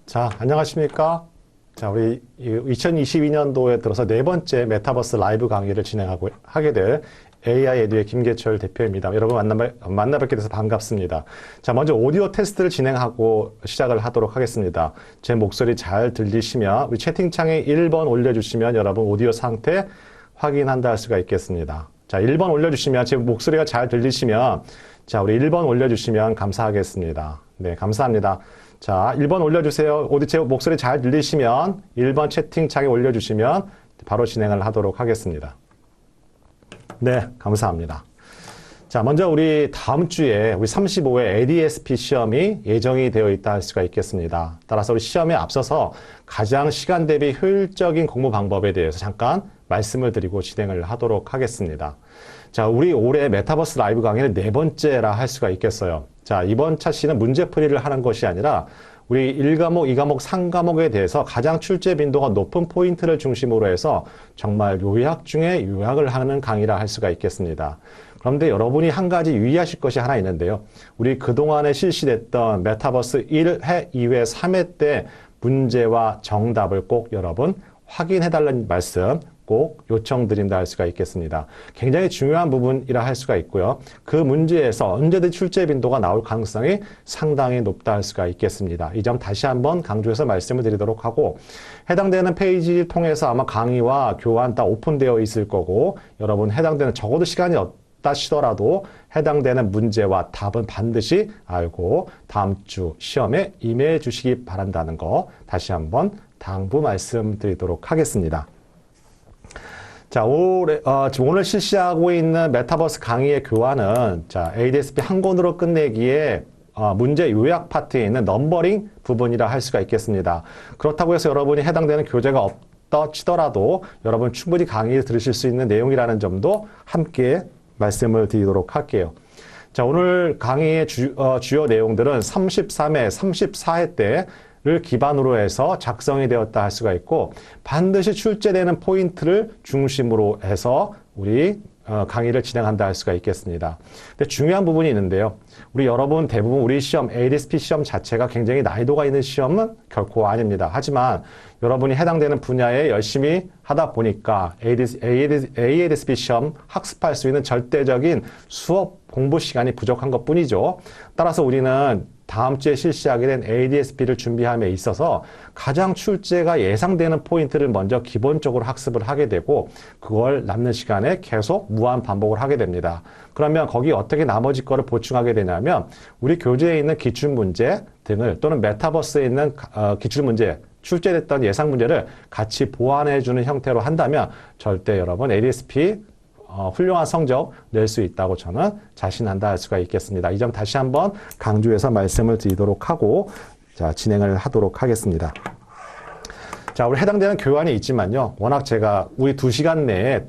자, 안녕하십니까? 자, 우리 2022년도에 들어서 네 번째 메타버스 라이브 강의를 하게 될 AI 에듀의 김계철 대표입니다. 여러분 만나 뵙게 돼서 반갑습니다. 자, 먼저 오디오 테스트를 진행하고 시작을 하도록 하겠습니다. 제 목소리 잘 들리시면 우리 채팅창에 1번 올려주시면 여러분 오디오 상태 확인한다 할 수가 있겠습니다. 자, 1번 올려주시면 제 목소리가 잘 들리시면 자, 우리 1번 올려주시면 감사하겠습니다. 네, 감사합니다. 자, 1번 올려주세요. 제 목소리 잘 들리시면 1번 채팅창에 올려주시면 바로 진행을 하도록 하겠습니다. 네, 감사합니다. 자, 먼저 우리 다음 주에 우리 35회 ADSP 시험이 예정이 되어 있다 할 수가 있겠습니다. 따라서 우리 시험에 앞서서 가장 시간 대비 효율적인 공부 방법에 대해서 잠깐 말씀을 드리고 진행을 하도록 하겠습니다. 자, 우리 올해 메타버스 라이브 강의는 네 번째라 할 수가 있겠어요. 자, 이번 차시는 문제풀이를 하는 것이 아니라 우리 1과목, 2과목, 3과목에 대해서 가장 출제 빈도가 높은 포인트를 중심으로 해서 정말 요약 중에 요약을 하는 강의라 할 수가 있겠습니다. 그런데 여러분이 한 가지 유의하실 것이 하나 있는데요. 우리 그동안에 실시됐던 메타버스 1회, 2회, 3회 때 문제와 정답을 꼭 여러분 확인해달라는 말씀 꼭 요청드린다 할 수가 있겠습니다. 굉장히 중요한 부분이라 할 수가 있고요. 그 문제에서 언제든 출제 빈도가 나올 가능성이 상당히 높다 할 수가 있겠습니다. 이 점 다시 한번 강조해서 말씀을 드리도록 하고 해당되는 페이지 통해서 아마 강의와 교환 다 오픈되어 있을 거고 여러분 해당되는 적어도 시간이 없다 시더라도 해당되는 문제와 답은 반드시 알고 다음 주 시험에 임해 주시기 바란다는 거 다시 한번 당부 말씀드리도록 하겠습니다. 자, 오늘 실시하고 있는 메타버스 강의의 교환은, 자, ADSP 한 권으로 끝내기에, 문제 요약 파트에 있는 넘버링 부분이라 할 수가 있겠습니다. 그렇다고 해서 여러분이 해당되는 교재가 없다 치더라도 여러분 충분히 강의를 들으실 수 있는 내용이라는 점도 함께 말씀을 드리도록 할게요. 자, 오늘 강의의 주요 내용들은 33회, 34회 때 를 기반으로 해서 작성이 되었다 할 수가 있고 반드시 출제되는 포인트를 중심으로 해서 우리 강의를 진행한다 할 수가 있겠습니다. 근데 중요한 부분이 있는데요. 우리 여러분 대부분 우리 시험 ADSP 시험 자체가 굉장히 난이도가 있는 시험은 결코 아닙니다. 하지만 여러분이 해당되는 분야에 열심히 하다 보니까 ADSP 시험 학습할 수 있는 절대적인 수업 공부 시간이 부족한 것 뿐이죠. 따라서 우리는 다음 주에 실시하게 된 ADSP를 준비함에 있어서 가장 출제가 예상되는 포인트를 먼저 기본적으로 학습을 하게 되고 그걸 남는 시간에 계속 무한 반복을 하게 됩니다. 그러면 거기 어떻게 나머지 거를 보충하게 되냐면 우리 교재에 있는 기출문제 등을 또는 메타버스에 있는 기출문제 출제됐던 예상 문제를 같이 보완해주는 형태로 한다면 절대 여러분 ADSP 훌륭한 성적 낼 수 있다고 저는 자신한다 할 수가 있겠습니다. 이 점 다시 한번 강조해서 말씀을 드리도록 하고 자, 진행을 하도록 하겠습니다. 자, 우리 해당되는 교환이 있지만요. 워낙 제가 우리 2시간 내에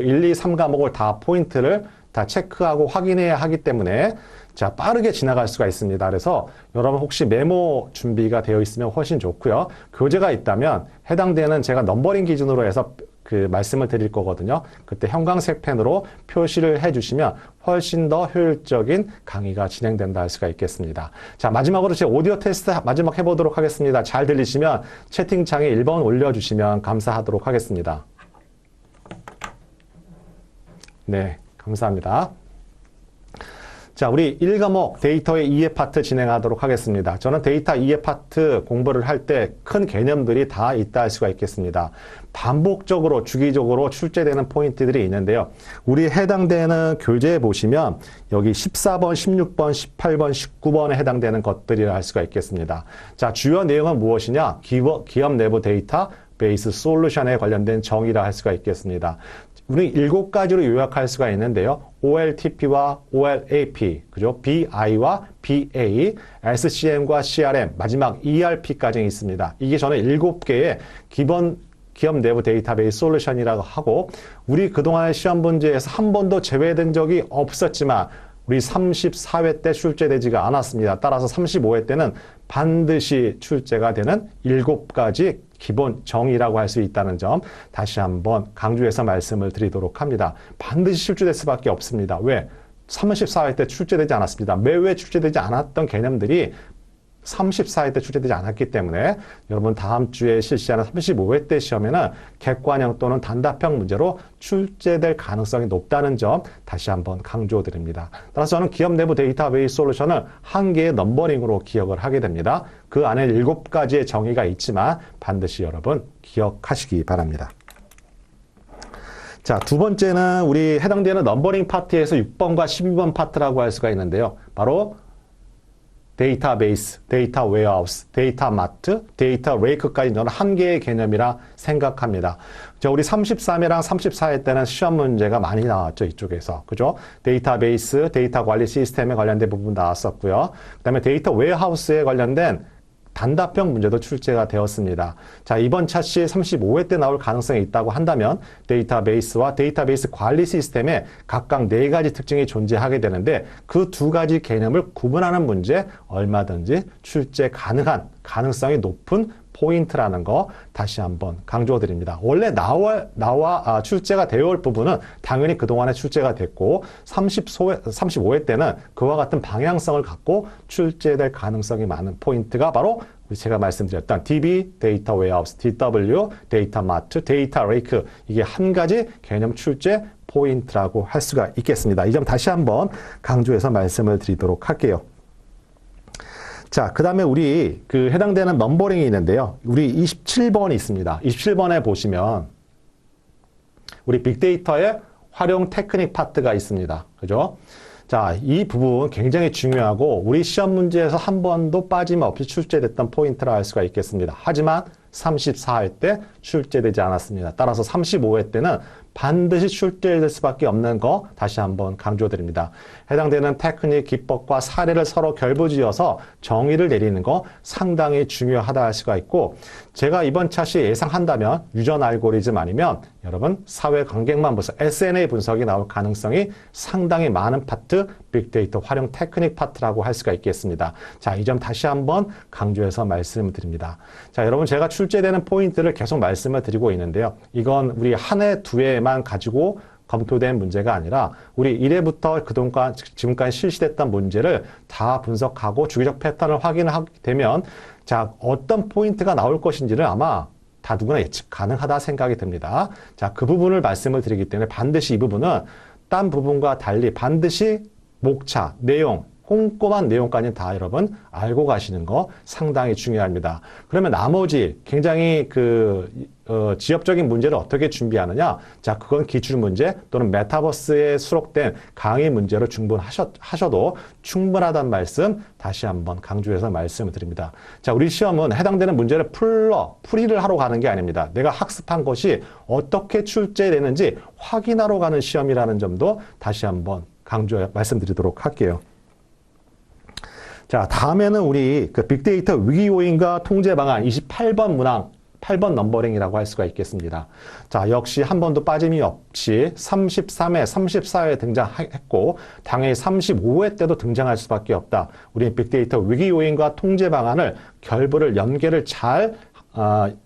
1, 2, 3과목을 다 포인트를 다 체크하고 확인해야 하기 때문에 자, 빠르게 지나갈 수가 있습니다. 그래서 여러분 혹시 메모 준비가 되어 있으면 훨씬 좋고요. 교재가 있다면 해당되는 제가 넘버링 기준으로 해서 그 말씀을 드릴 거거든요. 그때 형광색 펜으로 표시를 해주시면 훨씬 더 효율적인 강의가 진행된다 할 수가 있겠습니다. 자, 마지막으로 제 오디오 테스트 마지막 해보도록 하겠습니다. 잘 들리시면 채팅창에 1번 올려주시면 감사하도록 하겠습니다. 네, 감사합니다. 자, 우리 1과목 데이터의 2회 파트 진행하도록 하겠습니다. 저는 데이터 2회 파트 공부를 할 때 큰 개념들이 다 있다 할 수가 있겠습니다. 반복적으로 주기적으로 출제되는 포인트들이 있는데요. 우리 해당되는 교재에 보시면 여기 14번, 16번, 18번, 19번에 해당되는 것들이라 할 수가 있겠습니다. 자, 주요 내용은 무엇이냐? 기업 내부 데이터 베이스 솔루션에 관련된 정의라 할 수가 있겠습니다. 우리 7가지로 요약할 수가 있는데요. OLTP와 OLAP, 그죠? BI와 BA, SCM과 CRM, 마지막 ERP까지 있습니다. 이게 저는 7개의 기본 기업 내부 데이터베이스 솔루션이라고 하고 우리 그동안의 시험 문제에서 한 번도 제외된 적이 없었지만 우리 34회 때 출제되지가 않았습니다. 따라서 35회 때는 반드시 출제가 되는 7가지 기본 정의라고 할 수 있다는 점 다시 한번 강조해서 말씀을 드리도록 합니다. 반드시 출제될 수밖에 없습니다. 왜? 34회 때 출제되지 않았습니다. 매회 출제되지 않았던 개념들이 34회 때 출제되지 않았기 때문에 여러분 다음 주에 실시하는 35회 때 시험에는 객관형 또는 단답형 문제로 출제될 가능성이 높다는 점 다시 한번 강조드립니다. 따라서 저는 기업 내부 데이터베이스 솔루션을 한 개의 넘버링으로 기억을 하게 됩니다. 그 안에 7가지의 정의가 있지만 반드시 여러분 기억하시기 바랍니다. 자, 두 번째는 우리 해당되는 넘버링 파트에서 6번과 12번 파트라고 할 수가 있는데요. 바로 데이터베이스, 데이터 웨어하우스, 데이터 마트, 데이터 레이크까지 저는 한 개의 개념이라 생각합니다. 우리 33회랑 34회 때는 시험 문제가 많이 나왔죠. 이쪽에서. 그죠? 데이터베이스, 데이터 관리 시스템에 관련된 부분 나왔었고요. 그 다음에 데이터 웨어하우스에 관련된 단답형 문제도 출제가 되었습니다. 자, 이번 차시 35회 때 나올 가능성이 있다고 한다면 데이터베이스와 데이터베이스 관리 시스템에 각각 4가지 특징이 존재하게 되는데 그 2가지 개념을 구분하는 문제 얼마든지 출제 가능한 가능성이 높은 포인트라는 거 다시 한번 강조드립니다. 원래 나와 출제가 되어 올 부분은 당연히 그동안에 출제가 됐고 35회 때는 그와 같은 방향성을 갖고 출제될 가능성이 많은 포인트가 바로 제가 말씀드렸던 DB, 데이터 웨어하우스, DW, 데이터 마트, 데이터 레이크 이게 한 가지 개념 출제 포인트라고 할 수가 있겠습니다. 이 점 다시 한번 강조해서 말씀을 드리도록 할게요. 자, 그 다음에 우리 해당되는 넘버링이 있는데요. 우리 27번이 있습니다. 27번에 보시면 우리 빅데이터의 활용 테크닉 파트가 있습니다. 그죠? 자, 이 부분 굉장히 중요하고 우리 시험 문제에서 한 번도 빠짐없이 출제됐던 포인트라 할 수가 있겠습니다. 하지만 34회 때 출제되지 않았습니다. 따라서 35회 때는 반드시 출제될 수밖에 없는 거 다시 한번 강조드립니다. 해당되는 테크닉, 기법과 사례를 서로 결부지어서 정의를 내리는 거 상당히 중요하다 할 수가 있고 제가 이번 차시에 예상한다면 유전 알고리즘 아니면 여러분 사회 관계만 분석, SNA 분석이 나올 가능성이 상당히 많은 파트, 빅데이터 활용 테크닉 파트라고 할 수가 있겠습니다. 자, 이 점 다시 한번 강조해서 말씀을 드립니다. 자, 여러분 제가 출제되는 포인트를 계속 말씀을 드리고 있는데요. 이건 우리 한 해, 두 해만 가지고 검토된 문제가 아니라 우리 1회부터 그동안 지금까지 실시됐던 문제를 다 분석하고 주기적 패턴을 확인하게 되면 자, 어떤 포인트가 나올 것인지를 아마 다 누구나 예측 가능하다 생각이 듭니다. 자, 그 부분을 말씀을 드리기 때문에 반드시 이 부분은 딴 부분과 달리 반드시 목차, 내용, 꼼꼼한 내용까지 다 여러분 알고 가시는 거 상당히 중요합니다. 그러면 나머지 굉장히 지엽적인 문제를 어떻게 준비하느냐? 자, 그건 기출문제 또는 메타버스에 수록된 강의 문제로 충분하셔도 충분하다는 말씀 다시 한번 강조해서 말씀을 드립니다. 자, 우리 시험은 해당되는 문제를 풀이를 하러 가는 게 아닙니다. 내가 학습한 것이 어떻게 출제되는지 확인하러 가는 시험이라는 점도 다시 한번 말씀드리도록 할게요. 자, 다음에는 우리 빅데이터 위기 요인과 통제 방안 28번 문항, 8번 넘버링이라고 할 수가 있겠습니다. 자, 역시 한 번도 빠짐이 없이 33회, 34회 등장했고 당연히 35회 때도 등장할 수밖에 없다. 우리 빅데이터 위기 요인과 통제 방안을 연계를 잘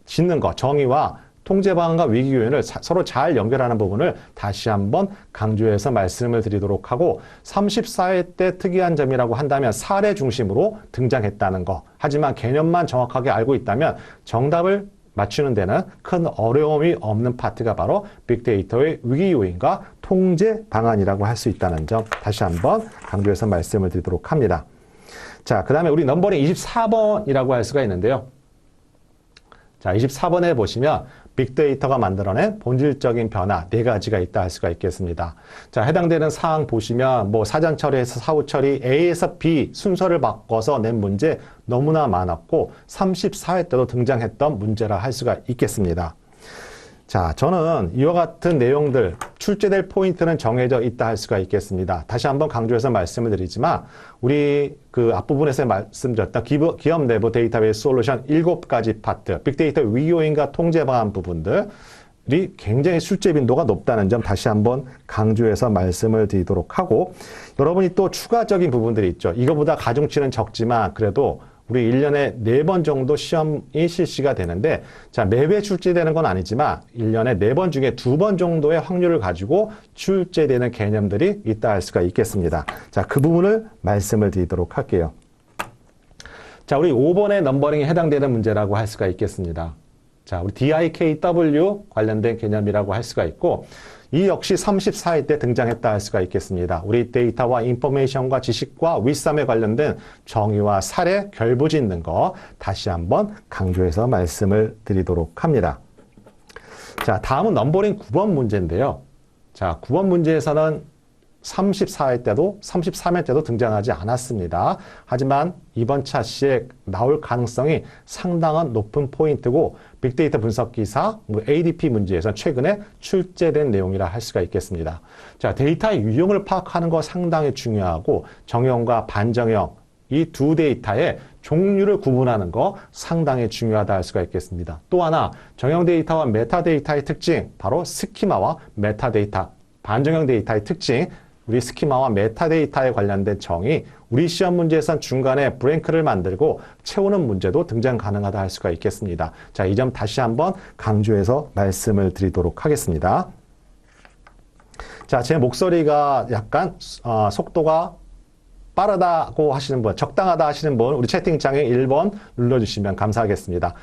짓는 것, 정의와 통제 방안과 위기 요인을 서로 잘 연결하는 부분을 다시 한번 강조해서 말씀을 드리도록 하고 34회 때 특이한 점이라고 한다면 사례 중심으로 등장했다는 거. 하지만 개념만 정확하게 알고 있다면 정답을 맞추는 데는 큰 어려움이 없는 파트가 바로 빅데이터의 위기 요인과 통제 방안이라고 할 수 있다는 점 다시 한번 강조해서 말씀을 드리도록 합니다. 자, 그 다음에 우리 넘버링 24번이라고 할 수가 있는데요. 자, 24번에 보시면 빅데이터가 만들어낸 본질적인 변화 4가지가 있다 할 수가 있겠습니다. 자, 해당되는 사항 보시면 사전 처리에서 사후 처리 A에서 B 순서를 바꿔서 낸 문제 너무나 많았고 34회 때도 등장했던 문제라 할 수가 있겠습니다. 자, 저는 이와 같은 내용들 출제될 포인트는 정해져 있다 할 수가 있겠습니다. 다시 한번 강조해서 말씀을 드리지만 우리 앞부분에서 말씀드렸던 기업 내부 데이터베이스 솔루션 7가지 파트, 빅데이터 위기 요인과 통제 방안 부분들이 굉장히 출제 빈도가 높다는 점 다시 한번 강조해서 말씀을 드리도록 하고 여러분이 또 추가적인 부분들이 있죠. 이거보다 가중치는 적지만 그래도 우리 1년에 4번 정도 시험이 실시가 되는데 자, 매회 출제되는 건 아니지만 1년에 4번 중에 2번 정도의 확률을 가지고 출제되는 개념들이 있다 할 수가 있겠습니다. 자, 그 부분을 말씀을 드리도록 할게요. 자, 우리 5번의 넘버링에 해당되는 문제라고 할 수가 있겠습니다. 자, 우리 DIKW 관련된 개념이라고 할 수가 있고, 이 역시 34회 때 등장했다 할 수가 있겠습니다. 우리 데이터와 인포메이션과 지식과 윗삼에 관련된 정의와 사례, 결부짓는 거 다시 한번 강조해서 말씀을 드리도록 합니다. 자, 다음은 넘버링 9번 문제인데요. 자, 9번 문제에서는 34회 때도 33회 때도 등장하지 않았습니다. 하지만 이번 차시에 나올 가능성이 상당한 높은 포인트고 빅데이터 분석 기사 ADP 문제에서 최근에 출제된 내용이라 할 수가 있겠습니다. 자, 데이터의 유형을 파악하는 거 상당히 중요하고 정형과 반정형 이 두 데이터의 종류를 구분하는 거 상당히 중요하다 할 수가 있겠습니다. 또 하나 정형 데이터와 메타데이터의 특징 바로 스키마와 메타데이터 반정형 데이터의 특징 우리 스키마와 메타데이터에 관련된 정의, 우리 시험 문제에선 중간에 브랭크를 만들고 채우는 문제도 등장 가능하다 할 수가 있겠습니다. 자, 이 점 다시 한번 강조해서 말씀을 드리도록 하겠습니다. 자, 제 목소리가 약간 속도가 빠르다고 하시는 분, 적당하다 하시는 분, 우리 채팅창에 1번 눌러주시면 감사하겠습니다.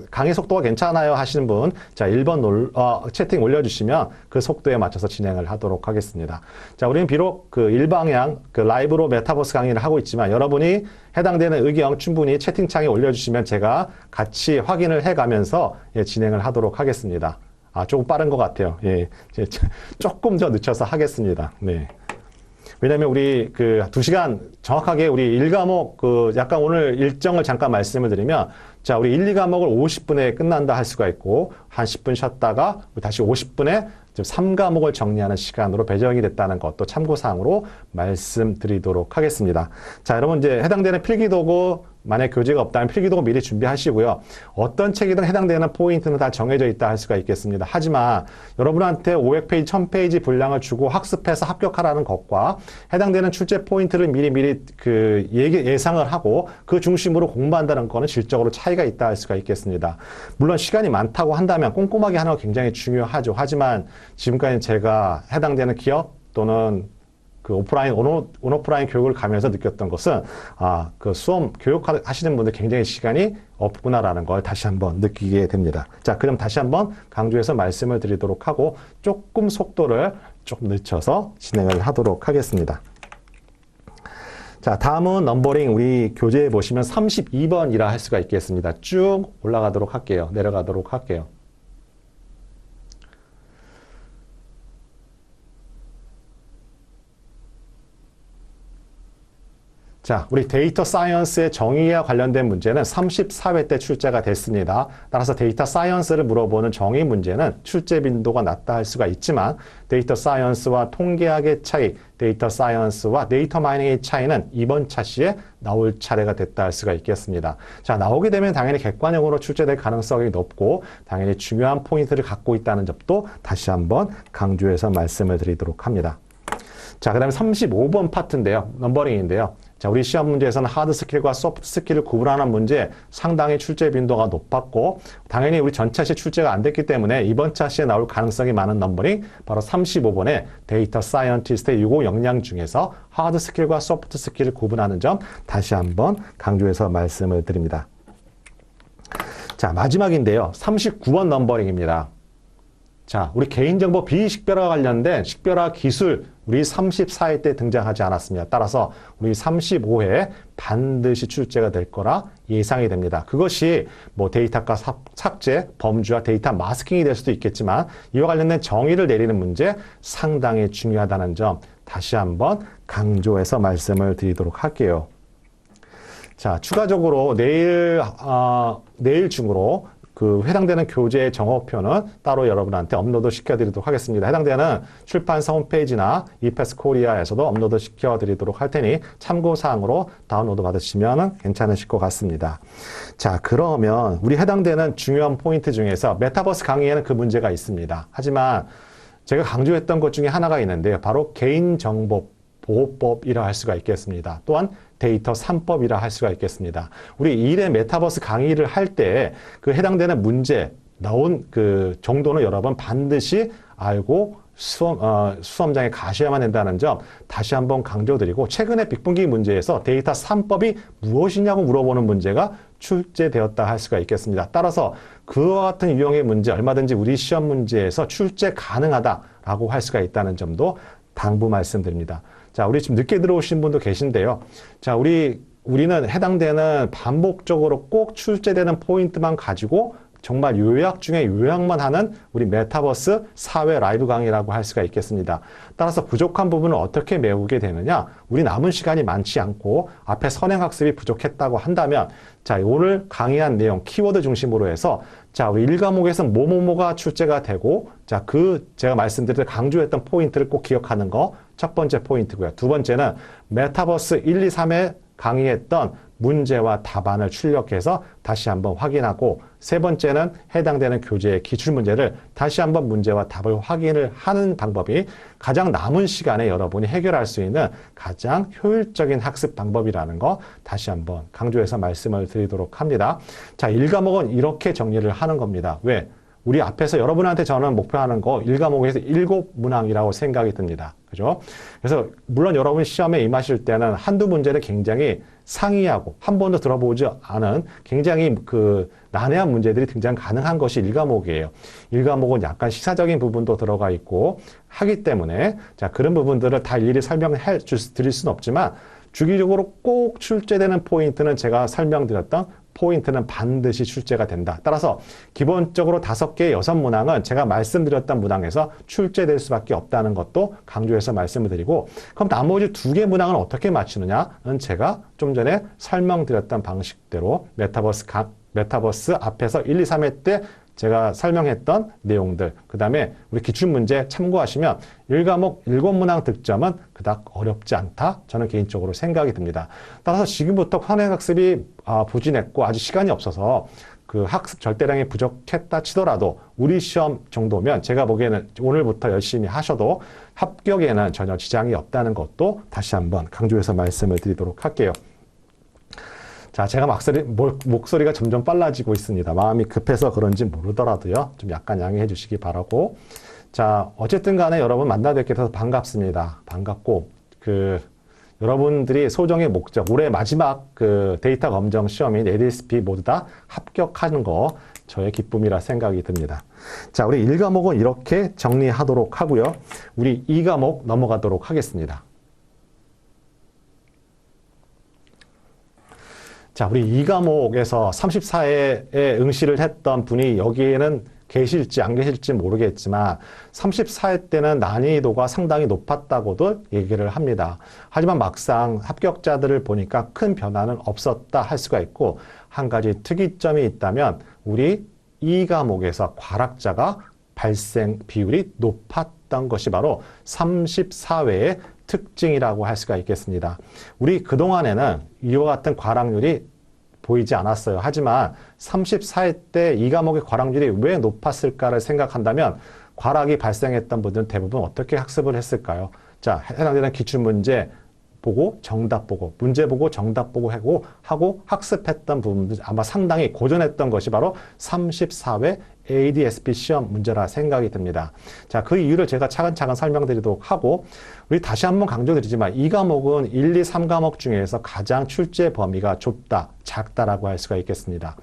강의 속도가 괜찮아요 하시는 분, 자, 1번 채팅 올려주시면 그 속도에 맞춰서 진행을 하도록 하겠습니다. 자, 우리는 비록 그 일방향, 그 라이브로 메타버스 강의를 하고 있지만 여러분이 해당되는 의견 충분히 채팅창에 올려주시면 제가 같이 확인을 해가면서 진행을 하도록 하겠습니다. 조금 빠른 것 같아요. 예, 조금 더 늦춰서 하겠습니다. 네. 왜냐면 우리 그 2시간 정확하게 우리 1과목 약간 오늘 일정을 잠깐 말씀을 드리면 자, 우리 1, 2과목을 50분에 끝난다 할 수가 있고 한 10분 쉬었다가 다시 50분에 3과목을 정리하는 시간으로 배정이 됐다는 것도 참고사항으로 말씀드리도록 하겠습니다. 자, 여러분 이제 해당되는 필기도구 만약 교재가 없다면 필기도구 미리 준비하시고요. 어떤 책이든 해당되는 포인트는 다 정해져 있다 할 수가 있겠습니다. 하지만 여러분한테 500페이지, 1000페이지 분량을 주고 학습해서 합격하라는 것과 해당되는 출제 포인트를 미리 예상을 하고 그 중심으로 공부한다는 거는 질적으로 차이가 있다 할 수가 있겠습니다. 물론 시간이 많다고 한다면 꼼꼼하게 하는 거 굉장히 중요하죠. 하지만 지금까지 제가 해당되는 기업 또는 그 오프라인, 온오프라인 교육을 가면서 느꼈던 것은, 그 수험 교육하시는 분들 굉장히 시간이 없구나라는 걸 다시 한번 느끼게 됩니다. 자, 그럼 다시 한번 강조해서 말씀을 드리도록 하고, 조금 속도를 조금 늦춰서 진행을 하도록 하겠습니다. 자, 다음은 넘버링 우리 교재에 보시면 32번이라 할 수가 있겠습니다. 쭉 올라가도록 할게요. 내려가도록 할게요. 자, 우리 데이터 사이언스의 정의와 관련된 문제는 34회 때 출제가 됐습니다. 따라서 데이터 사이언스를 물어보는 정의 문제는 출제 빈도가 낮다 할 수가 있지만 데이터 사이언스와 통계학의 차이, 데이터 사이언스와 데이터 마이닝의 차이는 이번 차시에 나올 차례가 됐다 할 수가 있겠습니다. 자, 나오게 되면 당연히 객관형으로 출제될 가능성이 높고 당연히 중요한 포인트를 갖고 있다는 점도 다시 한번 강조해서 말씀을 드리도록 합니다. 자, 그 다음에 35번 파트인데요. 넘버링인데요. 자, 우리 시험 문제에서는 하드 스킬과 소프트 스킬을 구분하는 문제 상당히 출제 빈도가 높았고 당연히 우리 전차시 출제가 안 됐기 때문에 이번 차시에 나올 가능성이 많은 넘버링 바로 35번의 데이터 사이언티스트의 유고 역량 중에서 하드 스킬과 소프트 스킬을 구분하는 점 다시 한번 강조해서 말씀을 드립니다. 자, 마지막인데요. 39번 넘버링입니다. 자, 우리 개인정보 비식별화 관련된 식별화 기술 우리 34회 때 등장하지 않았습니다. 따라서 우리 35회에 반드시 출제가 될 거라 예상이 됩니다. 그것이 뭐 데이터가 삭제, 범주와 데이터 마스킹이 될 수도 있겠지만 이와 관련된 정의를 내리는 문제 상당히 중요하다는 점 다시 한번 강조해서 말씀을 드리도록 할게요. 자, 추가적으로 내일 중으로 그 해당되는 교재 정어표는 따로 여러분한테 업로드 시켜드리도록 하겠습니다. 해당되는 출판사 홈페이지나 이패스 코리아에서도 업로드 시켜드리도록 할 테니 참고사항으로 다운로드 받으시면 괜찮으실 것 같습니다. 자, 그러면 우리 해당되는 중요한 포인트 중에서 메타버스 강의에는 그 문제가 있습니다. 하지만 제가 강조했던 것 중에 하나가 있는데요. 바로 개인정보보호법이라 할 수가 있겠습니다. 또한 데이터 3법이라 할 수가 있겠습니다. 우리 1회 메타버스 강의를 할 때 그 해당되는 문제 나온 그 정도는 여러분 반드시 알고 수험장에 가셔야만 된다는 점 다시 한번 강조드리고, 최근에 빅분기 문제에서 데이터 3법이 무엇이냐고 물어보는 문제가 출제되었다 할 수가 있겠습니다. 따라서 그와 같은 유형의 문제 얼마든지 우리 시험 문제에서 출제 가능하다라고 할 수가 있다는 점도 당부 말씀드립니다. 자, 우리 지금 늦게 들어오신 분도 계신데요. 자, 우리는 해당되는 반복적으로 꼭 출제되는 포인트만 가지고 정말 요약 중에 요약만 하는 우리 메타버스 사회 라이브 강의라고 할 수가 있겠습니다. 따라서 부족한 부분을 어떻게 메우게 되느냐? 우리 남은 시간이 많지 않고 앞에 선행학습이 부족했다고 한다면, 자, 오늘 강의한 내용 키워드 중심으로 해서, 자, 우리 1과목에서 뭐뭐뭐가 출제가 되고, 자, 제가 말씀드릴 때 강조했던 포인트를 꼭 기억하는 거 첫 번째 포인트고요. 두 번째는 메타버스 1, 2, 3에 강의했던 문제와 답안을 출력해서 다시 한번 확인하고, 세 번째는 해당되는 교재의 기출문제를 다시 한번 문제와 답을 확인을 하는 방법이 가장 남은 시간에 여러분이 해결할 수 있는 가장 효율적인 학습 방법이라는 거 다시 한번 강조해서 말씀을 드리도록 합니다. 자, 1과목은 이렇게 정리를 하는 겁니다. 왜? 우리 앞에서 여러분한테 저는 목표하는 거 1과목에서 7문항이라고 생각이 듭니다. 그죠? 그래서 물론 여러분 시험에 임하실 때는 한두 문제는 굉장히 상이하고 한 번도 들어보지 않은 굉장히 난해한 문제들이 등장 가능한 것이 1과목이에요. 1과목은 약간 시사적인 부분도 들어가 있고 하기 때문에, 자, 그런 부분들을 다 일일이 설명해 드릴 수는 없지만 주기적으로 꼭 출제되는 포인트는 제가 설명드렸던 포인트는 반드시 출제가 된다. 따라서 기본적으로 5개, 6문항은 제가 말씀드렸던 문항에서 출제될 수밖에 없다는 것도 강조해서 말씀을 드리고, 그럼 나머지 2개 문항은 어떻게 맞추느냐는 제가 좀 전에 설명드렸던 방식대로 메타버스 앞에서 1, 2, 3회 때 제가 설명했던 내용들, 그 다음에 우리 기출문제 참고하시면 1과목 7문항 득점은 그닥 어렵지 않다, 저는 개인적으로 생각이 듭니다. 따라서 지금부터 선행학습이 부진했고 아직 시간이 없어서 그 학습 절대량이 부족했다 치더라도 우리 시험 정도면 제가 보기에는 오늘부터 열심히 하셔도 합격에는 전혀 지장이 없다는 것도 다시 한번 강조해서 말씀을 드리도록 할게요. 자, 제가 목소리가 점점 빨라지고 있습니다. 마음이 급해서 그런지 모르더라도요, 좀 약간 양해해 주시기 바라고. 자, 어쨌든 간에 여러분 만나뵙게 돼서 반갑습니다. 반갑고, 여러분들이 소정의 목적, 올해 마지막 데이터 검정 시험인 ADSP 모두 다 합격하는 거 저의 기쁨이라 생각이 듭니다. 자, 우리 1과목은 이렇게 정리하도록 하고요. 우리 2과목 넘어가도록 하겠습니다. 자, 우리 2과목에서 34회에 응시를 했던 분이 여기에는 계실지 안 계실지 모르겠지만 34회 때는 난이도가 상당히 높았다고도 얘기를 합니다. 하지만 막상 합격자들을 보니까 큰 변화는 없었다 할 수가 있고, 한 가지 특이점이 있다면 우리 2과목에서 과락자가 발생 비율이 높았던 것이 바로 34회의 특징이라고 할 수가 있겠습니다. 우리 그동안에는 이와 같은 과락률이 보이지 않았어요. 하지만 34회 때 2과목의 과락률이 왜 높았을까를 생각한다면 과락이 발생했던 분들은 대부분 어떻게 학습을 했을까요? 자, 해당되는 기출문제 보고 정답 보고 문제 보고 정답 보고 하고 학습했던 부분들 아마 상당히 고전했던 것이 바로 34회 ADSP 시험 문제라 생각이 듭니다. 자, 그 이유를 제가 차근차근 설명드리도록 하고, 우리 다시 한번 강조드리지만 2과목은 1, 2, 3과목 중에서 가장 출제 범위가 좁다, 작다라고 할 수가 있겠습니다.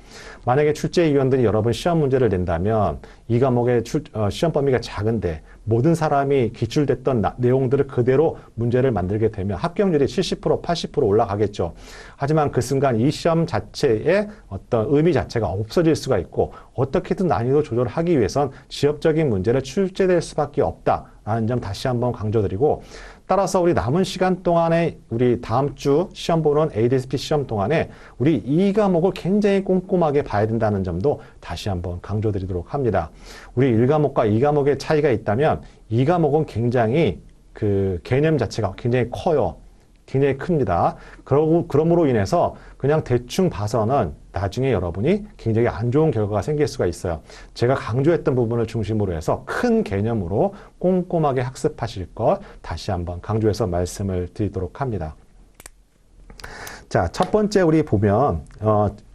만약에 출제위원들이 여러분 시험 문제를 낸다면 2과목의 시험 범위가 작은데 모든 사람이 기출됐던 내용들을 그대로 문제를 만들게 되면 합격률이 70%, 80% 올라가겠죠. 하지만 그 순간 이 시험 자체의 어떤 의미 자체가 없어질 수가 있고, 어떻게든 난이도 조절을 하기 위해선 지역적인 문제를 출제될 수밖에 없다라는 점 다시 한번 강조드리고, 따라서 우리 남은 시간 동안에 우리 다음 주 시험 보는 ADSP 시험 동안에 우리 2과목을 굉장히 꼼꼼하게 봐야 된다는 점도 다시 한번 강조드리도록 합니다. 우리 1과목과 2과목의 차이가 있다면 2과목은 굉장히 개념 자체가 굉장히 커요. 굉장히 큽니다. 그러므로 인해서 그냥 대충 봐서는 나중에 여러분이 굉장히 안 좋은 결과가 생길 수가 있어요. 제가 강조했던 부분을 중심으로 해서 큰 개념으로 꼼꼼하게 학습하실 것 다시 한번 강조해서 말씀을 드리도록 합니다. 자, 첫 번째 우리 보면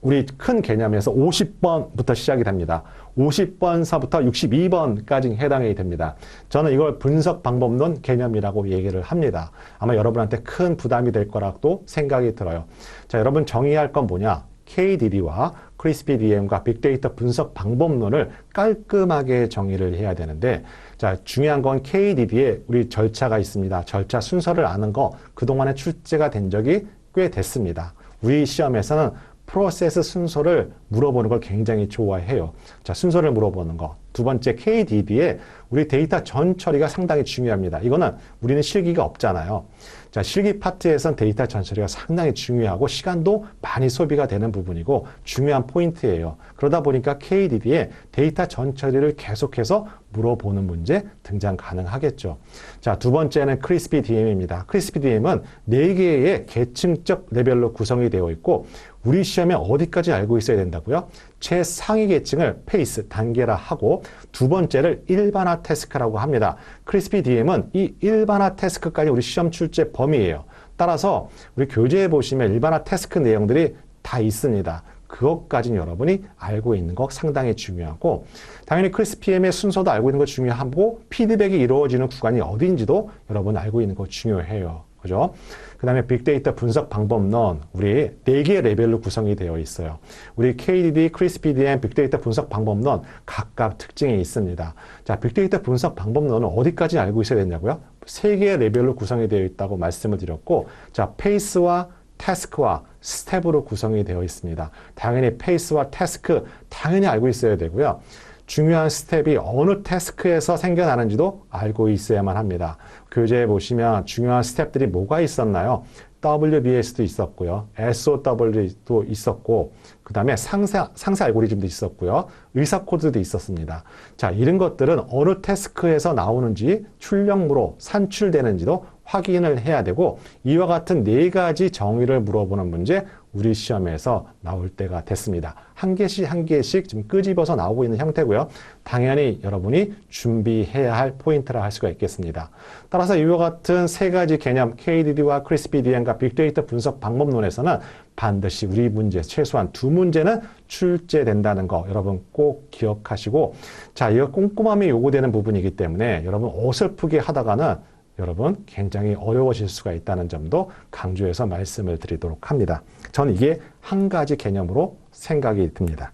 우리 큰 개념에서 50번부터 시작이 됩니다. 50번서부터 62번까지 해당이 됩니다. 저는 이걸 분석 방법론 개념이라고 얘기를 합니다. 아마 여러분한테 큰 부담이 될 거라고 생각이 들어요. 자, 여러분 정의할 건 뭐냐? KDD와 크리스피 DM과 빅데이터 분석 방법론을 깔끔하게 정의를 해야 되는데, 자, 중요한 건 KDD에 우리 절차가 있습니다. 절차 순서를 아는 거 그동안에 출제가 된 적이 꽤 됐습니다. 우리 시험에서는 프로세스 순서를 물어보는 걸 굉장히 좋아해요. 자, 순서를 물어보는 거. 두 번째, KDD에 우리 데이터 전 처리가 상당히 중요합니다. 이거는 우리는 실기가 없잖아요. 자, 실기 파트에선 데이터 전 처리가 상당히 중요하고 시간도 많이 소비가 되는 부분이고 중요한 포인트예요. 그러다 보니까 KDD에 데이터 전 처리를 계속해서 물어보는 문제 등장 가능하겠죠. 자, 두 번째는 크리스피 DM입니다. 크리스피 DM은 4개의 계층적 레벨로 구성이 되어 있고 우리 시험에 어디까지 알고 있어야 된다고요? 최상위 계층을 페이스, 단계라 하고 두 번째를 일반화 태스크라고 합니다. 크리스피 DM은 이 일반화 태스크까지 우리 시험 출제 범위예요. 따라서 우리 교재에 보시면 일반화 태스크 내용들이 다 있습니다. 그것까지는 여러분이 알고 있는 거 상당히 중요하고 당연히 크리스피엠의 순서도 알고 있는 거 중요하고 피드백이 이루어지는 구간이 어디인지도 여러분 알고 있는 거 중요해요. 그죠? 그 다음에 빅데이터 분석 방법론 우리 4개의 레벨로 구성이 되어 있어요. 우리 KDD, 크리스피디엠 빅데이터 분석 방법론 각각 특징이 있습니다. 자, 빅데이터 분석 방법론은 어디까지 알고 있어야 되냐고요? 3개의 레벨로 구성이 되어 있다고 말씀을 드렸고, 자, 페이스와 태스크와 스텝으로 구성이 되어 있습니다. 당연히 페이스와 태스크 당연히 알고 있어야 되고요. 중요한 스텝이 어느 태스크에서 생겨나는지도 알고 있어야만 합니다. 교재에 보시면 중요한 스텝들이 뭐가 있었나요? WBS도 있었고요. SOW도 있었고, 그 다음에 상세 알고리즘도 있었고요. 의사 코드도 있었습니다. 자, 이런 것들은 어느 태스크에서 나오는지 출력무로 산출되는지도 확인을 해야 되고, 이와 같은 4가지 정의를 물어보는 문제 우리 시험에서 나올 때가 됐습니다. 한 개씩 한 개씩 지금 끄집어서 나오고 있는 형태고요. 당연히 여러분이 준비해야 할 포인트라 할 수가 있겠습니다. 따라서 이와 같은 3가지 개념 KDD와 크리스피디엠과 빅데이터 분석 방법론에서는 반드시 우리 문제 최소한 2문제는 출제된다는 거 여러분 꼭 기억하시고, 자, 이거 꼼꼼함이 요구되는 부분이기 때문에 여러분 어설프게 하다가는 여러분 굉장히 어려워질 수가 있다는 점도 강조해서 말씀을 드리도록 합니다. 전 이게 한 가지 개념으로 생각이 듭니다.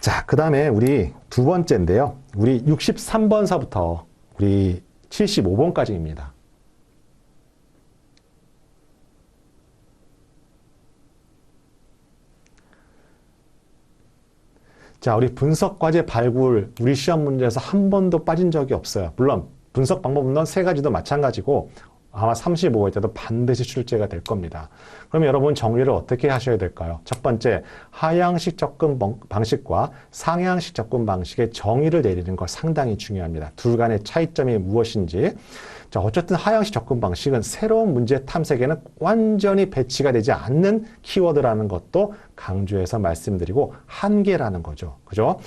자, 그 다음에 우리 두 번째인데요. 우리 63번서부터 우리 75번까지입니다. 자, 우리 분석과제 발굴, 우리 시험 문제에서 한 번도 빠진 적이 없어요. 물론 분석 방법론 3가지도 마찬가지고 아마 35회 때도 반드시 출제가 될 겁니다. 그럼 여러분 정리를 어떻게 하셔야 될까요? 첫 번째, 하향식 접근 방식과 상향식 접근 방식의 정의를 내리는 거 상당히 중요합니다. 둘 간의 차이점이 무엇인지. 자, 어쨌든 하향식 접근 방식은 새로운 문제 탐색에는 완전히 배치가 되지 않는 키워드라는 것도 강조해서 말씀드리고 한계라는 거죠. 그죠?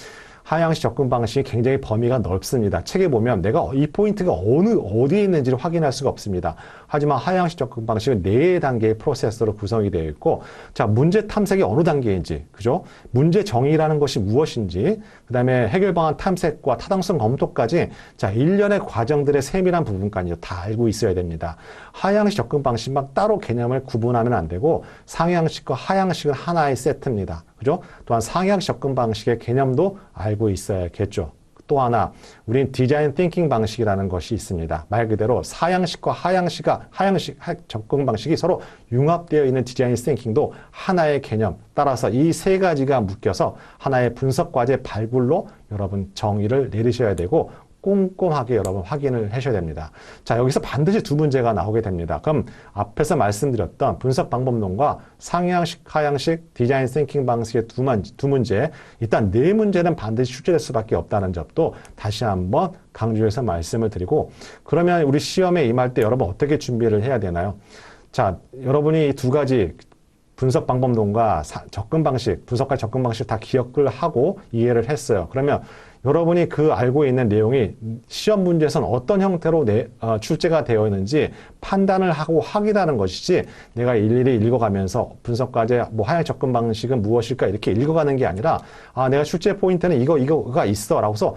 하향식 접근 방식이 굉장히 범위가 넓습니다. 책에 보면 내가 이 포인트가 어디에 있는지를 확인할 수가 없습니다. 하지만 하향식 접근 방식은 4단계의 프로세스로 구성이 되어 있고, 자, 문제 탐색이 어느 단계인지, 그죠? 문제 정의라는 것이 무엇인지, 그 다음에 해결 방안 탐색과 타당성 검토까지, 자, 일련의 과정들의 세밀한 부분까지 다 알고 있어야 됩니다. 하향식 접근 방식만 따로 개념을 구분하면 안 되고, 상향식과 하향식은 하나의 세트입니다. 그죠? 또한 상향식 접근 방식의 개념도 알고 있어야겠죠. 또 하나, 우린 디자인 띵킹 방식이라는 것이 있습니다. 말 그대로 하향식 접근 방식이 서로 융합되어 있는 디자인 띵킹도 하나의 개념. 따라서 이 3가지가 묶여서 하나의 분석 과제 발굴로 여러분 정의를 내리셔야 되고, 꼼꼼하게 여러분 확인을 하셔야 됩니다. 자, 여기서 반드시 2문제가 나오게 됩니다. 그럼 앞에서 말씀드렸던 분석 방법론과 상향식, 하향식, 디자인 띵킹 방식의 두 문제, 일단 4문제는 반드시 출제될 수밖에 없다는 점도 다시 한번 강조해서 말씀을 드리고, 그러면 우리 시험에 임할 때 여러분 어떻게 준비를 해야 되나요? 자, 여러분이 2가지 분석 방법론과 접근 방식, 분석과 접근 방식 다 기억을 하고 이해를 했어요. 그러면 여러분이 그 알고 있는 내용이 시험 문제에서는 어떤 형태로 출제가 되어 있는지 판단을 하고 확인하는 것이지 내가 일일이 읽어가면서 분석과제 하향 접근 방식은 무엇일까 이렇게 읽어가는 게 아니라 내가 출제 포인트는 이거가 있어 라고서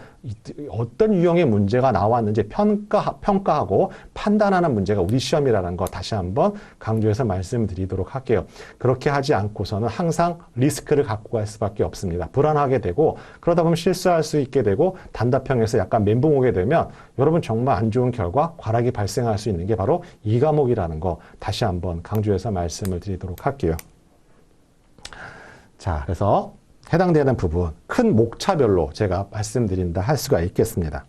어떤 유형의 문제가 나왔는지 평가하고 판단하는 문제가 우리 시험이라는 거 다시 한번 강조해서 말씀드리도록 할게요. 그렇게 하지 않고서는 항상 리스크를 갖고 갈 수밖에 없습니다. 불안하게 되고 그러다 보면 실수할 수 있게 되고 단답형에서 약간 멘붕 오게 되면 여러분 정말 안 좋은 결과, 과락이 발생할 수 있는 게 바로 이 과목이라는 거 다시 한번 강조해서 말씀을 드리도록 할게요. 자, 그래서 해당되는 부분 큰 목차별로 제가 말씀드린다 할 수가 있겠습니다.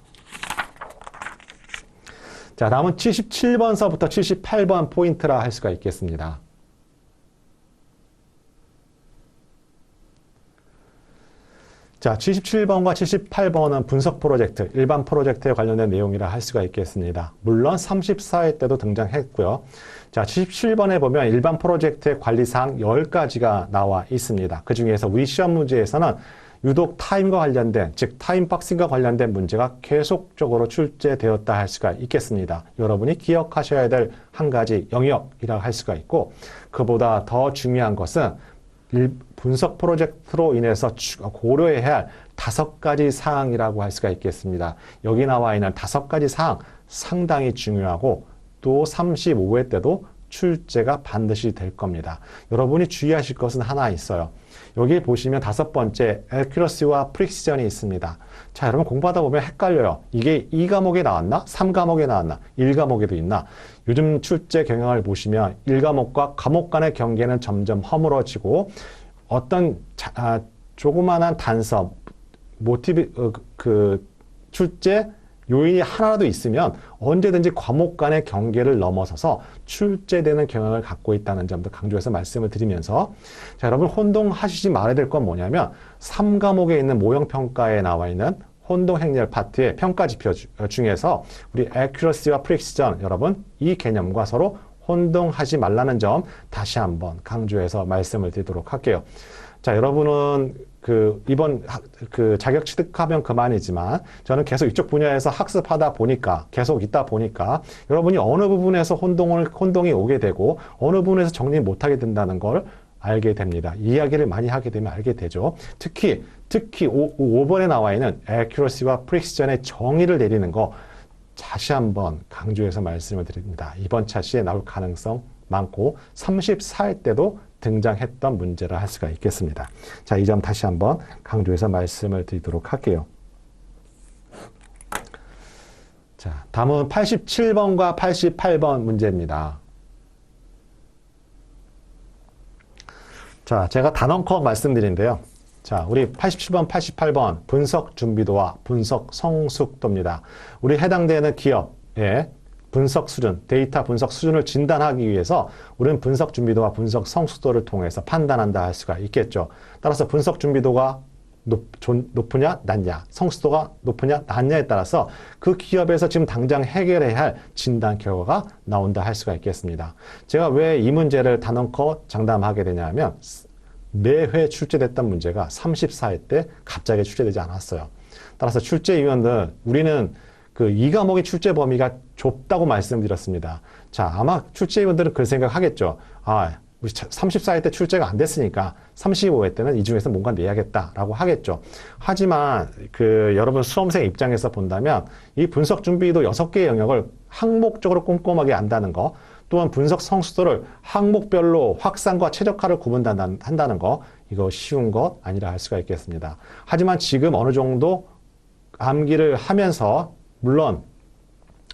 자, 다음은 77번서부터 78번 포인트라 할 수가 있겠습니다. 자, 77번과 78번은 분석 프로젝트, 일반 프로젝트에 관련된 내용이라 할 수가 있겠습니다. 물론 34회 때도 등장했고요. 자, 77번에 보면 일반 프로젝트의 관리사항 10가지가 나와 있습니다. 그 중에서 우리 시험 문제에서는 유독 타임과 관련된, 즉 타임박스과 관련된 문제가 계속적으로 출제되었다 할 수가 있겠습니다. 여러분이 기억하셔야 될 한 가지 영역이라 할 수가 있고, 그보다 더 중요한 것은 분석 프로젝트로 인해서 고려해야 할 5가지 사항이라고 할 수가 있겠습니다. 여기 나와 있는 5가지 사항 상당히 중요하고 또 35회 때도 출제가 반드시 될 겁니다. 여러분이 주의하실 것은 하나 있어요. 여기 보시면 5번째 accuracy와 precision이 있습니다. 자, 여러분 공부하다 보면 헷갈려요. 이게 2과목에 나왔나? 3과목에 나왔나? 1과목에도 있나? 요즘 출제 경향을 보시면 1과목과 과목 간의 경계는 점점 허물어지고 어떤 조그만한 단서, 모티브, 출제 요인이 하나라도 있으면 언제든지 과목 간의 경계를 넘어서서 출제되는 경향을 갖고 있다는 점도 강조해서 말씀을 드리면서 자, 여러분 혼동하시지 말아야 될 건 뭐냐면 3과목에 있는 모형평가에 나와 있는 혼동행렬 파트의 평가 지표 중에서 우리 accuracy와 precision 여러분 이 개념과 서로 혼동하지 말라는 점 다시 한번 강조해서 말씀을 드리도록 할게요. 자, 여러분은 이번 자격 취득하면 그만이지만 저는 계속 이쪽 분야에서 학습하다 보니까 계속 있다 보니까 여러분이 어느 부분에서 혼동이 오게 되고 어느 부분에서 정리 못하게 된다는 걸 알게 됩니다. 이야기를 많이 하게 되면 알게 되죠. 특히 5번에 나와 있는 accuracy와 precision의 정의를 내리는 거 다시 한번 강조해서 말씀을 드립니다. 이번 차시에 나올 가능성 많고 34회 때도 등장했던 문제라 할 수가 있겠습니다. 자, 이 점 다시 한번 강조해서 말씀을 드리도록 할게요. 자, 다음은 87번과 88번 문제입니다. 자, 제가 단언컨 말씀드린데요. 자, 우리 87번, 88번 분석 준비도와 분석 성숙도입니다. 우리 해당되는 기업의 분석 수준, 데이터 분석 수준을 진단하기 위해서 우리는 분석 준비도와 분석 성숙도를 통해서 판단한다 할 수가 있겠죠. 따라서 분석 준비도가 높으냐, 낮냐, 성숙도가 높으냐, 낮냐에 따라서 그 기업에서 지금 당장 해결해야 할 진단 결과가 나온다 할 수가 있겠습니다. 제가 왜 이 문제를 단언컨 장담하게 되냐면 매회 출제됐던 문제가 34회 때 갑자기 출제되지 않았어요. 따라서 출제위원들 우리는 이 과목의 출제 범위가 좁다고 말씀드렸습니다. 자, 아마 출제위원들은 그 생각하겠죠. 우리 34회 때 출제가 안 됐으니까 35회 때는 이 중에서 뭔가 내야겠다라고 하겠죠. 하지만 여러분 수험생 입장에서 본다면 이 분석 준비도 6개의 영역을 항목적으로 꼼꼼하게 안다는 거, 또한 분석 성숙도를 항목별로 확산과 최적화를 구분한다는 거, 이거 쉬운 것 아니라 할 수가 있겠습니다. 하지만 지금 어느 정도 암기를 하면서 물론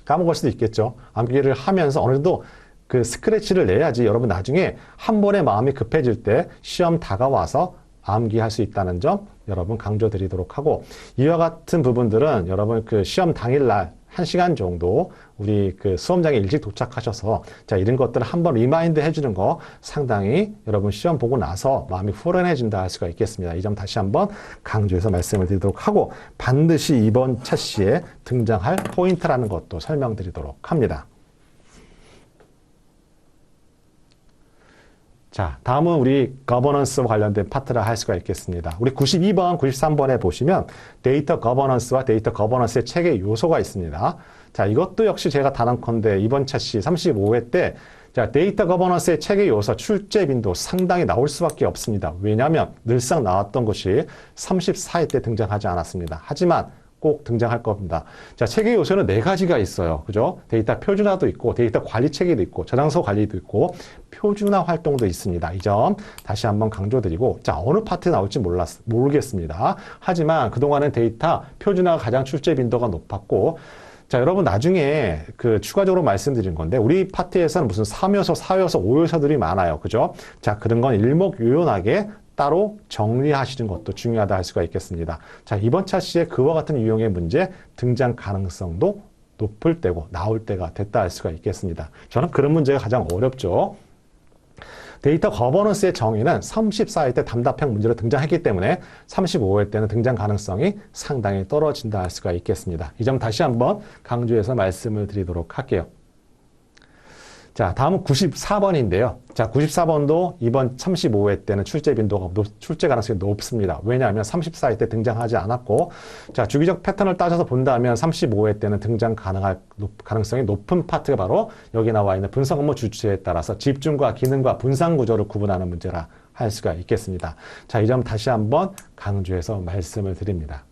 까먹을 수도 있겠죠. 암기를 하면서 어느 정도 스크래치를 내야지 여러분 나중에 한 번에 마음이 급해질 때 시험 다가와서 암기할 수 있다는 점 여러분 강조드리도록 하고, 이와 같은 부분들은 여러분 시험 당일날 1시간 정도 우리 수험장에 일찍 도착하셔서 자, 이런 것들을 한번 리마인드 해주는 거 상당히 여러분 시험 보고 나서 마음이 후련해진다 할 수가 있겠습니다. 이 점 다시 한번 강조해서 말씀을 드리도록 하고, 반드시 이번 차시에 등장할 포인트라는 것도 설명드리도록 합니다. 자, 다음은 우리 거버넌스와 관련된 파트를 할 수가 있겠습니다. 우리 92번, 93번에 보시면 데이터 거버넌스와 데이터 거버넌스의 체계 요소가 있습니다. 자, 이것도 역시 제가 단언컨대 이번 차시 35회 때 자, 데이터 거버넌스의 체계 요소 출제 빈도 상당히 나올 수밖에 없습니다. 왜냐하면 늘상 나왔던 것이 34회 때 등장하지 않았습니다. 하지만 꼭 등장할 겁니다. 자, 체계 요소는 4가지가 있어요. 그죠? 데이터 표준화도 있고, 데이터 관리 체계도 있고, 저장소 관리도 있고, 표준화 활동도 있습니다. 이 점 다시 한번 강조드리고, 자, 어느 파트에 나올지 모르겠습니다. 하지만 그동안은 데이터 표준화가 가장 출제 빈도가 높았고, 자, 여러분 나중에 추가적으로 말씀드린 건데, 우리 파트에서는 무슨 3요소, 4요소, 5요소들이 많아요. 그죠? 자, 그런 건 일목요연하게 따로 정리하시는 것도 중요하다 할 수가 있겠습니다. 자, 이번 차시에 그와 같은 유형의 문제 등장 가능성도 높을 때고 나올 때가 됐다 할 수가 있겠습니다. 저는 그런 문제가 가장 어렵죠. 데이터 거버넌스의 정의는 34회 때 단답형 문제로 등장했기 때문에 35회 때는 등장 가능성이 상당히 떨어진다 할 수가 있겠습니다. 이 점 다시 한번 강조해서 말씀을 드리도록 할게요. 자, 다음은 94번인데요. 자, 94번도 이번 35회 때는 출제 가능성이 높습니다. 왜냐하면 34회 때 등장하지 않았고, 자, 주기적 패턴을 따져서 본다면 35회 때는 등장 가능성이 높은 파트가 바로 여기 나와 있는 분석 업무 주체에 따라서 집중과 기능과 분산 구조를 구분하는 문제라 할 수가 있겠습니다. 자, 이 점 다시 한번 강조해서 말씀을 드립니다.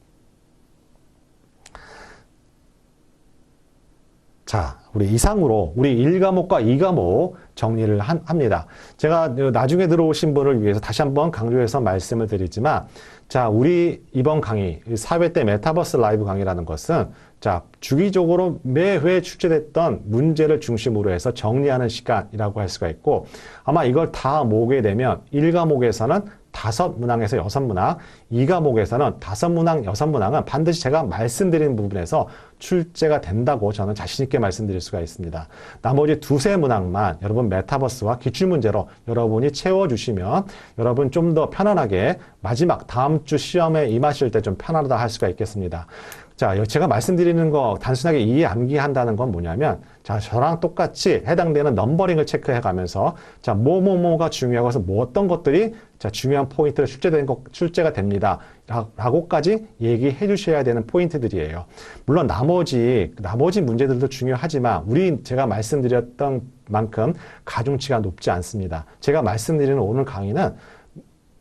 자, 우리 이상으로 우리 1과목과 2과목 정리를 합니다. 제가 나중에 들어오신 분을 위해서 다시 한번 강조해서 말씀을 드리지만, 자, 우리 이번 강의, 4회 때 메타버스 라이브 강의라는 것은 자, 주기적으로 매회 출제됐던 문제를 중심으로 해서 정리하는 시간이라고 할 수가 있고, 아마 이걸 다 모으게 되면 1과목에서는 5문항에서 6문항, 2과목에서는 5문항, 6문항은 반드시 제가 말씀드린 부분에서 출제가 된다고 저는 자신있게 말씀드릴 수가 있습니다. 나머지 2~3문항만 여러분 메타버스와 기출문제로 여러분이 채워주시면 여러분 좀 더 편안하게 마지막 다음 주 시험에 임하실 때 좀 편안하다 할 수가 있겠습니다. 자, 제가 말씀드리는 거 단순하게 이해 암기한다는 건 뭐냐면, 자, 저랑 똑같이 해당되는 넘버링을 체크해 가면서, 자, 뭐가 중요하고 해서 어떤 것들이, 자, 중요한 포인트로 출제가 됩니다. 라고까지 얘기해 주셔야 되는 포인트들이에요. 물론 나머지 문제들도 중요하지만, 제가 말씀드렸던 만큼 가중치가 높지 않습니다. 제가 말씀드리는 오늘 강의는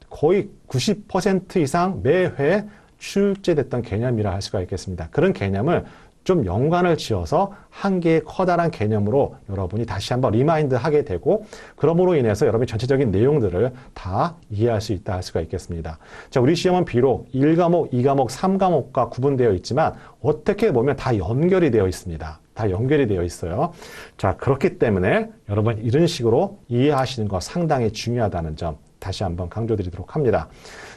거의 90% 이상 매회 출제됐던 개념이라 할 수가 있겠습니다. 그런 개념을 좀 연관을 지어서 한 개의 커다란 개념으로 여러분이 다시 한번 리마인드 하게 되고, 그러므로 인해서 여러분이 전체적인 내용들을 다 이해할 수 있다 할 수가 있겠습니다. 자, 우리 시험은 비록 1과목, 2과목, 3과목과 구분되어 있지만 어떻게 보면 다 연결이 되어 있습니다. 다 연결이 되어 있어요. 자, 그렇기 때문에 여러분 이런 식으로 이해하시는 거 상당히 중요하다는 점 다시 한번 강조드리도록 합니다.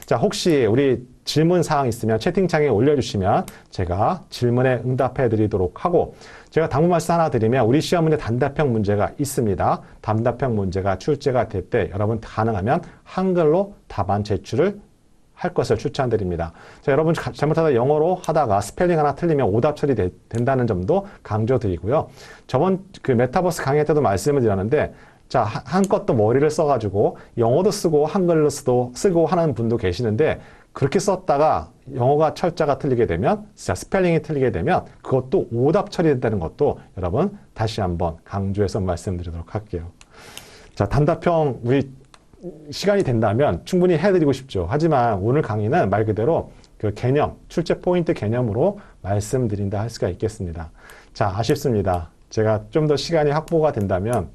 자, 혹시 우리 질문 사항 있으면 채팅창에 올려주시면 제가 질문에 응답해 드리도록 하고, 제가 당부 말씀 하나 드리면 우리 시험 문제 단답형 문제가 있습니다. 단답형 문제가 출제가 될 때 여러분 가능하면 한글로 답안 제출을 할 것을 추천드립니다. 자, 여러분 잘못하다 영어로 하다가 스펠링 하나 틀리면 오답 처리된다는 점도 강조드리고요. 저번 메타버스 강의 때도 말씀을 드렸는데, 자, 한껏 또 머리를 써가지고 영어도 쓰고 한글로 쓰고 하는 분도 계시는데, 그렇게 썼다가 영어가 철자가 틀리게 되면, 자, 스펠링이 틀리게 되면 그것도 오답 처리된다는 것도 여러분 다시 한번 강조해서 말씀드리도록 할게요. 자, 단답형 우리 시간이 된다면 충분히 해드리고 싶죠. 하지만 오늘 강의는 말 그대로 그 개념, 출제 포인트 개념으로 말씀드린다 할 수가 있겠습니다. 자, 아쉽습니다. 제가 좀 더 시간이 확보가 된다면,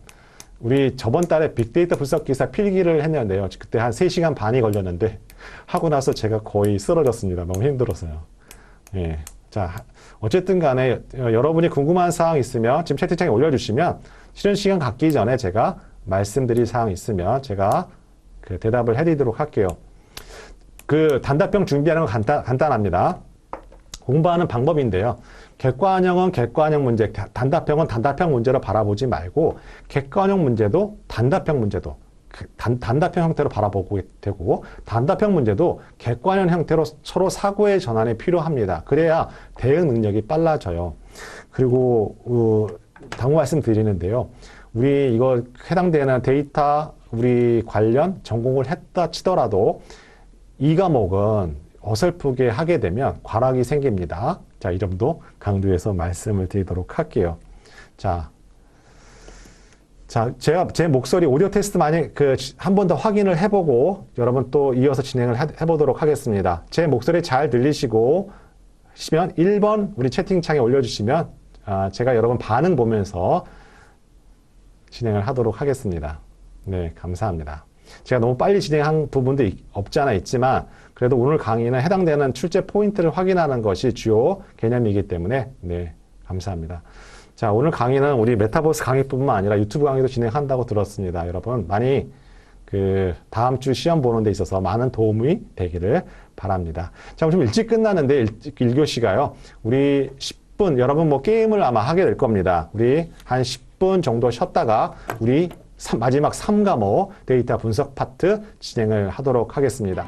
우리 저번 달에 빅데이터 분석 기사 필기를 했는데요. 그때 한 3시간 반이 걸렸는데 하고 나서 제가 거의 쓰러졌습니다. 너무 힘들어서요. 예. 자, 어쨌든 간에 여러분이 궁금한 사항 있으면 지금 채팅창에 올려주시면 쉬는 시간 갖기 전에 제가 말씀드릴 사항 있으면 제가 대답을 해드리도록 할게요. 단답형 준비하는 건 간단합니다. 공부하는 방법인데요. 객관형은 객관형 문제, 단답형은 단답형 문제로 바라보지 말고, 객관형 문제도 단답형 문제도 단답형 형태로 바라보고 되고, 단답형 문제도 객관형 형태로 서로 사고의 전환이 필요합니다. 그래야 대응 능력이 빨라져요. 그리고 당부 말씀 드리는데요. 우리 이거 해당되는 데이터 우리 관련 전공을 했다 치더라도 이 과목은 어설프게 하게 되면 과락이 생깁니다. 자, 이 점도 강조해서 말씀을 드리도록 할게요. 자, 제가 제 목소리 오디오 테스트 많이 한 번 더 확인을 해보고 여러분 또 이어서 진행을 해보도록 하겠습니다. 제 목소리 잘 들리시고 시면 1번 우리 채팅창에 올려주시면 제가 여러분 반응 보면서 진행을 하도록 하겠습니다. 네, 감사합니다. 제가 너무 빨리 진행한 부분도 없지 않아 있지만 그래도 오늘 강의는 해당되는 출제 포인트를 확인하는 것이 주요 개념이기 때문에 네, 감사합니다. 자, 오늘 강의는 우리 메타버스 강의뿐만 아니라 유튜브 강의도 진행한다고 들었습니다. 여러분 많이 다음 주 시험 보는 데 있어서 많은 도움이 되기를 바랍니다. 자, 좀 일찍 끝나는데 1교시가요. 우리 10분 여러분 뭐 게임을 아마 하게 될 겁니다. 우리 한 10분 정도 쉬었다가 우리 마지막 3과목 데이터 분석 파트 진행을 하도록 하겠습니다.